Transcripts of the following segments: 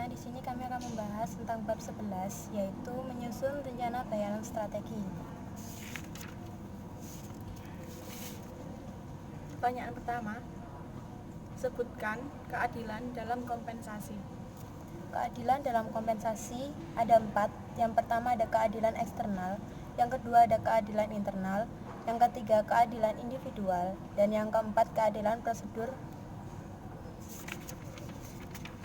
selanjutnya di sini kami akan membahas tentang bab 11, yaitu menyusun rencana bayaran strategi. Pertanyaan pertama, sebutkan keadilan dalam kompensasi. Keadilan dalam kompensasi ada 4. Yang pertama ada keadilan eksternal, yang kedua ada keadilan internal, yang ketiga keadilan individual, dan yang keempat keadilan prosedur.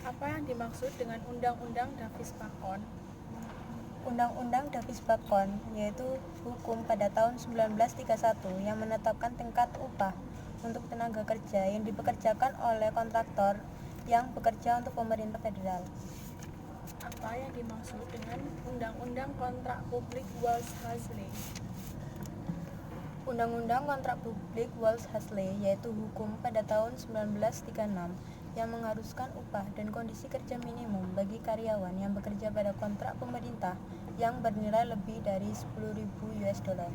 Apa yang dimaksud dengan Undang-Undang Davis-Bacon? Undang-Undang Davis-Bacon yaitu hukum pada tahun 1931 yang menetapkan tingkat upah untuk tenaga kerja yang dipekerjakan oleh kontraktor yang bekerja untuk pemerintah federal. Apa yang dimaksud dengan Undang-Undang Kontrak Publik Wells-Hartley? Undang-Undang Kontrak Publik Wells-Hartley yaitu hukum pada tahun 1936 yang mengharuskan upah dan kondisi kerja minimum bagi karyawan yang bekerja pada kontrak pemerintah yang bernilai lebih dari 10.000 US dollar.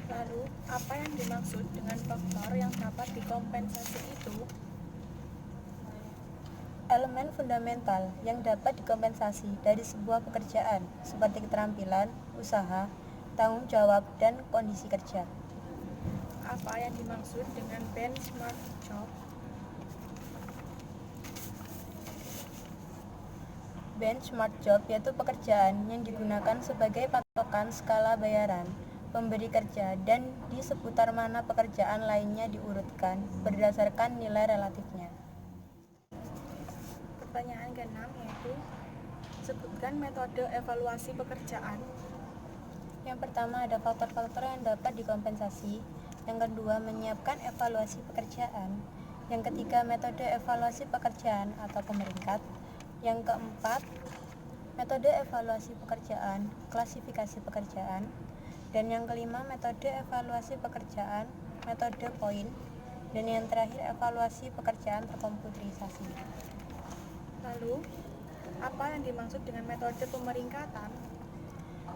Lalu, apa yang dimaksud dengan faktor yang dapat dikompensasi itu? Elemen fundamental yang dapat dikompensasi dari sebuah pekerjaan seperti keterampilan, usaha, tanggung jawab, dan kondisi kerja. Apa yang dimaksud dengan benchmark job? Benchmark job yaitu pekerjaan yang digunakan sebagai patokan skala bayaran pemberi kerja dan di seputar mana pekerjaan lainnya diurutkan berdasarkan nilai relatifnya. Pertanyaan ke-6 yaitu, sebutkan metode evaluasi pekerjaan. Yang pertama ada faktor-faktor yang dapat dikompensasi, yang kedua menyiapkan evaluasi pekerjaan, yang ketiga metode evaluasi pekerjaan atau pemeringkat, yang keempat metode evaluasi pekerjaan, klasifikasi pekerjaan, dan yang kelima metode evaluasi pekerjaan, metode poin, dan yang terakhir evaluasi pekerjaan terkomputerisasi. Lalu, apa yang dimaksud dengan metode pemeringkatan?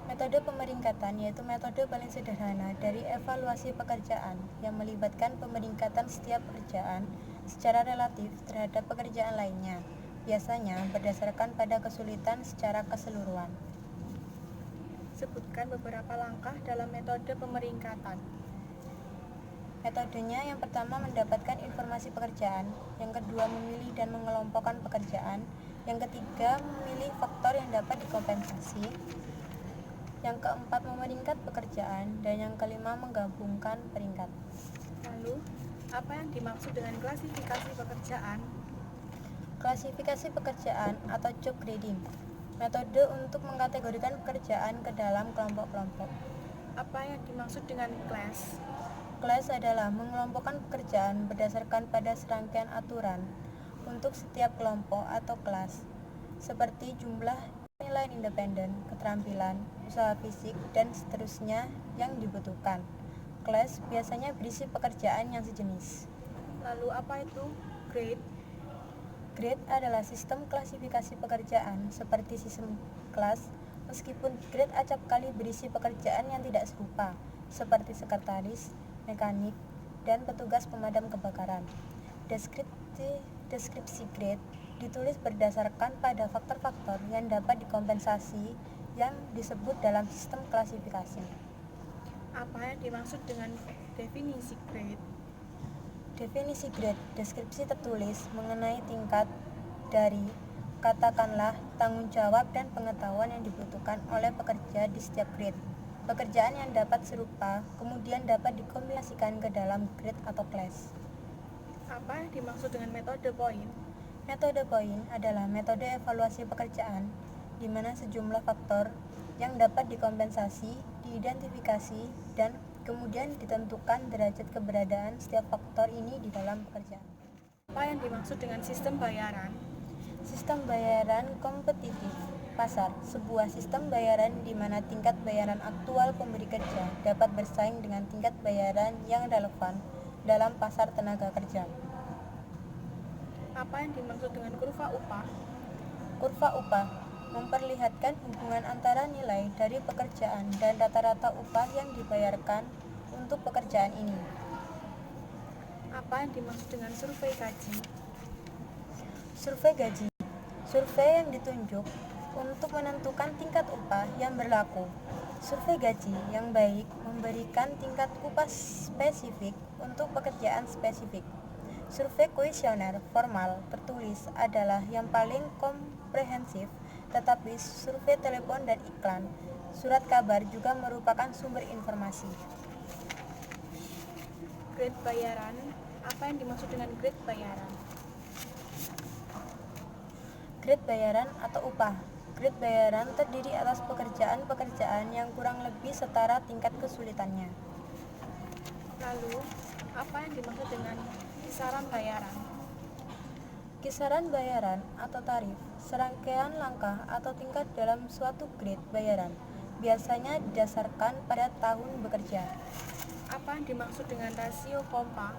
Metode pemeringkatan yaitu metode paling sederhana dari evaluasi pekerjaan yang melibatkan pemeringkatan setiap pekerjaan secara relatif terhadap pekerjaan lainnya, biasanya berdasarkan pada kesulitan secara keseluruhan. Sebutkan beberapa langkah dalam metode pemeringkatan. Metodenya yang pertama mendapatkan informasi pekerjaan, yang kedua memilih dan mengelompokkan pekerjaan, yang ketiga memilih faktor yang dapat dikompensasi, yang keempat memeringkat pekerjaan, dan yang kelima menggabungkan peringkat. Lalu, apa yang dimaksud dengan klasifikasi pekerjaan? Klasifikasi pekerjaan atau job grading, metode untuk mengkategorikan pekerjaan ke dalam kelompok-kelompok. Apa yang dimaksud dengan class? Class adalah mengelompokkan pekerjaan berdasarkan pada serangkaian aturan untuk setiap kelompok atau kelas, seperti jumlah penilaian independen, keterampilan, usaha fisik, dan seterusnya yang dibutuhkan. Kelas biasanya berisi pekerjaan yang sejenis. Lalu apa itu grade? Grade adalah sistem klasifikasi pekerjaan seperti sistem kelas, meskipun grade acap kali berisi pekerjaan yang tidak serupa, seperti sekretaris, mekanik, dan petugas pemadam kebakaran. Deskripsi grade ditulis berdasarkan pada faktor-faktor yang dapat dikompensasi yang disebut dalam sistem klasifikasi. Apa yang dimaksud dengan definisi grade? Definisi grade, deskripsi tertulis mengenai tingkat dari, katakanlah, tanggung jawab dan pengetahuan yang dibutuhkan oleh pekerja di setiap grade. Pekerjaan yang dapat serupa kemudian dapat dikombinasikan ke dalam grade atau class. Apa yang dimaksud dengan metode poin? Metode poin adalah metode evaluasi pekerjaan di mana sejumlah faktor yang dapat dikompensasi, diidentifikasi, dan kemudian ditentukan derajat keberadaan setiap faktor ini di dalam pekerjaan. Apa yang dimaksud dengan sistem bayaran? Sistem bayaran kompetitif pasar, sebuah sistem bayaran di mana tingkat bayaran aktual pemberi kerja dapat bersaing dengan tingkat bayaran yang relevan dalam pasar tenaga kerja. Apa yang dimaksud dengan kurva upah? Kurva upah memperlihatkan hubungan antara nilai dari pekerjaan dan rata-rata upah yang dibayarkan untuk pekerjaan ini. Apa yang dimaksud dengan survei kaji? Survei gaji. Survei yang ditunjuk untuk menentukan tingkat upah yang berlaku. Survei gaji yang baik memberikan tingkat upah spesifik untuk pekerjaan spesifik. Survei kuesioner formal tertulis adalah yang paling komprehensif, tetapi survei telepon dan iklan, surat kabar juga merupakan sumber informasi. Grade bayaran. Apa yang dimaksud dengan grade bayaran? Grade bayaran atau upah. Grade bayaran terdiri atas pekerjaan-pekerjaan yang kurang lebih setara tingkat kesulitannya. Lalu, apa yang dimaksud dengan kisaran bayaran? Kisaran bayaran atau tarif, serangkaian langkah atau tingkat dalam suatu grade bayaran, biasanya didasarkan pada tahun bekerja. Apa yang dimaksud dengan rasio kompa?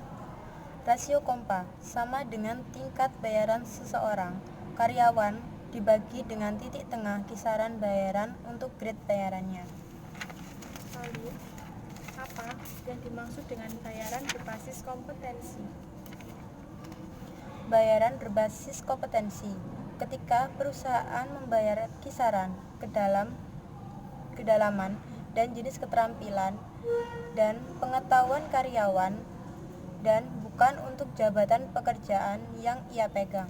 Rasio kompa sama dengan tingkat bayaran seseorang karyawan dibagi dengan titik tengah kisaran bayaran untuk grade bayarannya. Lalu, apa yang dimaksud dengan bayaran berbasis kompetensi? Bayaran berbasis kompetensi ketika perusahaan membayar kisaran kedalaman dan jenis keterampilan dan pengetahuan karyawan dan bukan untuk jabatan pekerjaan yang ia pegang.